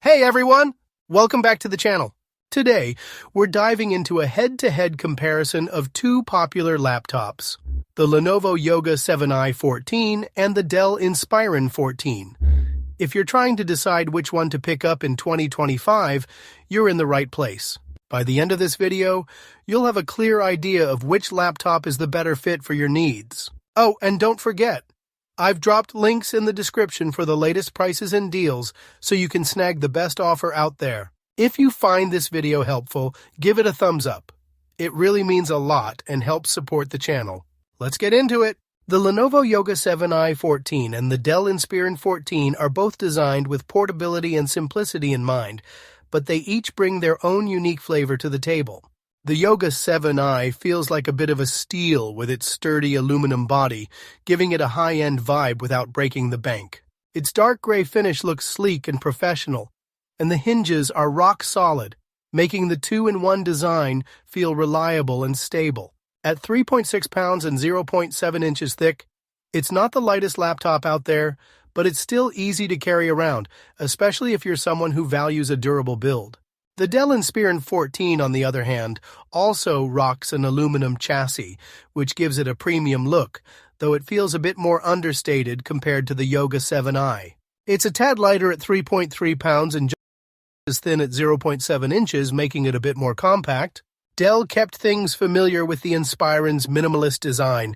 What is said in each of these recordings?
Hey everyone! Welcome back to the channel. Today, we're diving into a head-to-head comparison of two popular laptops, the Lenovo Yoga 7i 14 and the Dell Inspiron 14. If you're trying to decide which one to pick up in 2025, you're in the right place. By the end of this video, you'll have a clear idea of which laptop is the better fit for your needs. Oh, and don't forget, I've dropped links in the description for the latest prices and deals so you can snag the best offer out there. If you find this video helpful, give it a thumbs up. It really means a lot and helps support the channel. Let's get into it. The Lenovo Yoga 7i 14 and the Dell Inspiron 14 are both designed with portability and simplicity in mind, but they each bring their own unique flavor to the table. The Yoga 7i feels like a bit of a steel with its sturdy aluminum body, giving it a high-end vibe without breaking the bank. Its dark gray finish looks sleek and professional, and the hinges are rock solid, making the two-in-one design feel reliable and stable. At 3.6 pounds and 0.7 inches thick, it's not the lightest laptop out there, but it's still easy to carry around, especially if you're someone who values a durable build. The Dell Inspiron 14, on the other hand, also rocks an aluminum chassis, which gives it a premium look, though it feels a bit more understated compared to the Yoga 7i. It's a tad lighter at 3.3 pounds and just as thin at 0.7 inches, making it a bit more compact. Dell kept things familiar with the Inspiron's minimalist design,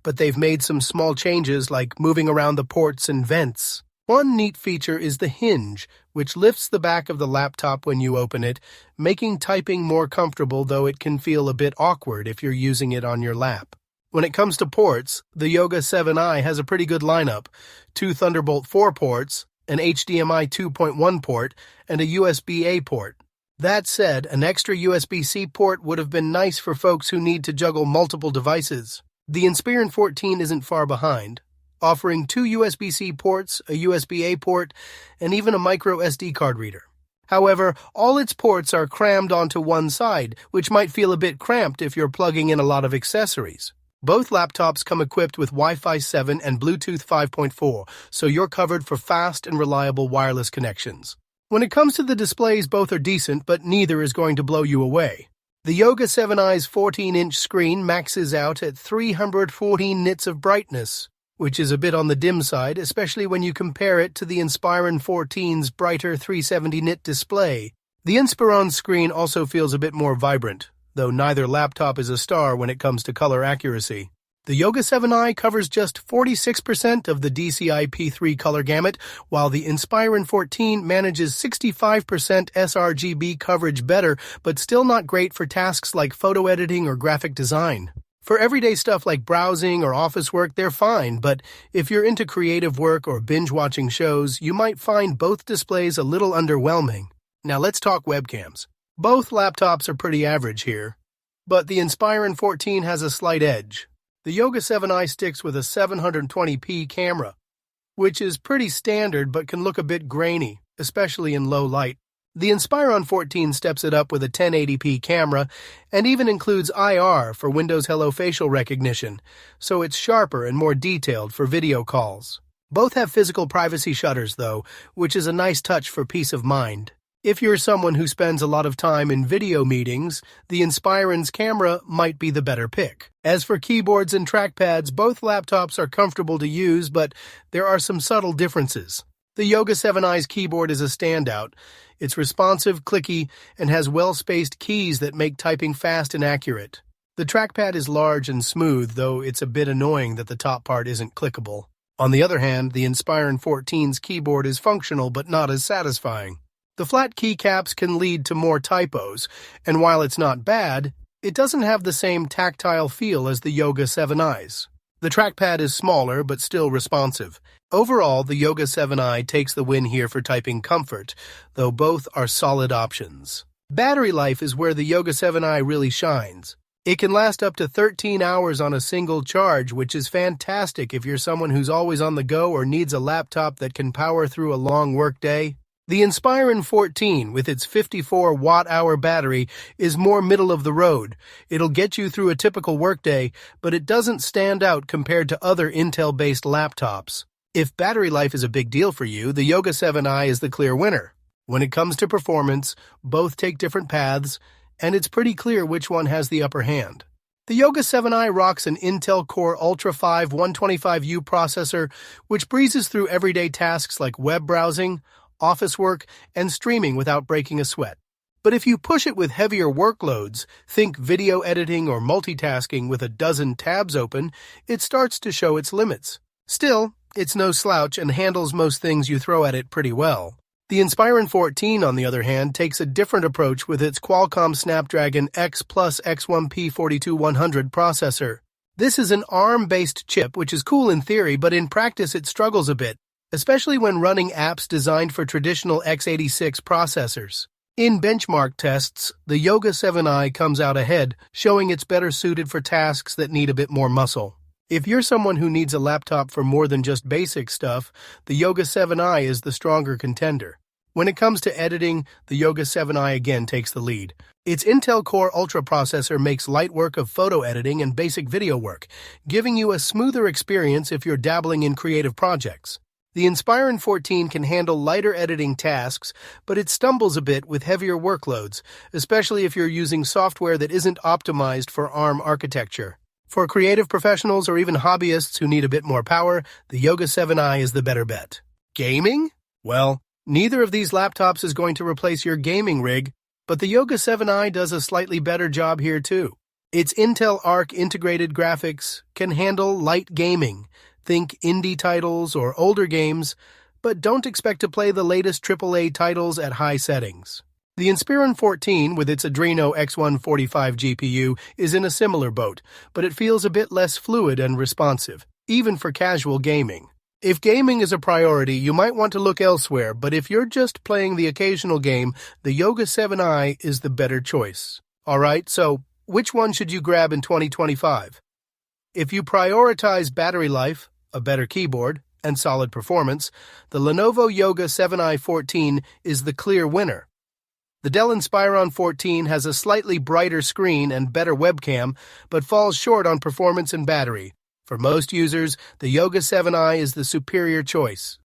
but they've made some small changes like moving around the ports and vents. One neat feature is the hinge, which lifts the back of the laptop when you open it, making typing more comfortable, though it can feel a bit awkward if you're using it on your lap. When it comes to ports, the Yoga 7i has a pretty good lineup: two Thunderbolt 4 ports, an HDMI 2.1 port, and a USB-A port. That said, an extra USB-C port would have been nice for folks who need to juggle multiple devices. The Inspiron 14 isn't far behind, offering two USB-C ports, a USB-A port, and even a micro SD card reader. However, all its ports are crammed onto one side, which might feel a bit cramped if you're plugging in a lot of accessories. Both laptops come equipped with Wi-Fi 7 and Bluetooth 5.4, so you're covered for fast and reliable wireless connections. When it comes to the displays, both are decent, but neither is going to blow you away. The Yoga 7i's 14-inch screen maxes out at 314 nits of brightness, which is a bit on the dim side, especially when you compare it to the Inspiron 14's brighter 370-nit display. The Inspiron screen also feels a bit more vibrant, though neither laptop is a star when it comes to color accuracy. The Yoga 7i covers just 46% of the DCI-P3 color gamut, while the Inspiron 14 manages 65% sRGB coverage better, but still not great for tasks like photo editing or graphic design. For everyday stuff like browsing or office work, they're fine, but if you're into creative work or binge-watching shows, you might find both displays a little underwhelming. Now let's talk webcams. Both laptops are pretty average here, but the Inspiron 14 has a slight edge. The Yoga 7i sticks with a 720p camera, which is pretty standard but can look a bit grainy, especially in low light. The Inspiron 14 steps it up with a 1080p camera and even includes IR for Windows Hello facial recognition, so it's sharper and more detailed for video calls. Both have physical privacy shutters, though, which is a nice touch for peace of mind. If you're someone who spends a lot of time in video meetings, the Inspiron's camera might be the better pick. As for keyboards and trackpads, both laptops are comfortable to use, but there are some subtle differences. The Yoga 7i's keyboard is a standout. It's responsive, clicky, and has well-spaced keys that make typing fast and accurate. The trackpad is large and smooth, though it's a bit annoying that the top part isn't clickable. On the other hand, the Inspiron 14's keyboard is functional but not as satisfying. The flat keycaps can lead to more typos, and while it's not bad, it doesn't have the same tactile feel as the Yoga 7i's. The trackpad is smaller but still responsive. Overall, the Yoga 7i takes the win here for typing comfort, though both are solid options. Battery life is where the Yoga 7i really shines. It can last up to 13 hours on a single charge, which is fantastic if you're someone who's always on the go or needs a laptop that can power through a long workday. The Inspiron 14, with its 54 watt-hour battery, is more middle of the road. It'll get you through a typical workday, but it doesn't stand out compared to other Intel-based laptops. If battery life is a big deal for you, the Yoga 7i is the clear winner. When it comes to performance, both take different paths, and it's pretty clear which one has the upper hand. The Yoga 7i rocks an Intel Core Ultra 5 125U processor, which breezes through everyday tasks like web browsing, office work, and streaming without breaking a sweat. But if you push it with heavier workloads, think video editing or multitasking with a dozen tabs open, it starts to show its limits. Still, it's no slouch and handles most things you throw at it pretty well. The Inspiron 14, on the other hand, takes a different approach with its Qualcomm Snapdragon X Plus X1P 42100 processor. This is an ARM-based chip, which is cool in theory, but in practice it struggles a bit, especially when running apps designed for traditional x86 processors. In benchmark tests, the Yoga 7i comes out ahead, showing it's better suited for tasks that need a bit more muscle. If you're someone who needs a laptop for more than just basic stuff, the Yoga 7i is the stronger contender. When it comes to editing, the Yoga 7i again takes the lead. Its Intel Core Ultra processor makes light work of photo editing and basic video work, giving you a smoother experience if you're dabbling in creative projects. The Inspiron 14 can handle lighter editing tasks, but it stumbles a bit with heavier workloads, especially if you're using software that isn't optimized for ARM architecture. For creative professionals or even hobbyists who need a bit more power, the Yoga 7i is the better bet. Gaming? Well, neither of these laptops is going to replace your gaming rig, but the Yoga 7i does a slightly better job here too. Its Intel Arc integrated graphics can handle light gaming. Think indie titles or older games, but don't expect to play the latest AAA titles at high settings. The Inspiron 14 with its Adreno X145 GPU is in a similar boat, but it feels a bit less fluid and responsive, even for casual gaming. If gaming is a priority, you might want to look elsewhere, but if you're just playing the occasional game, the Yoga 7i is the better choice. Alright, so which one should you grab in 2025? If you prioritize battery life, a better keyboard, and solid performance, the Lenovo Yoga 7i 14 is the clear winner. The Dell Inspiron 14 has a slightly brighter screen and better webcam, but falls short on performance and battery. For most users, the Yoga 7i is the superior choice.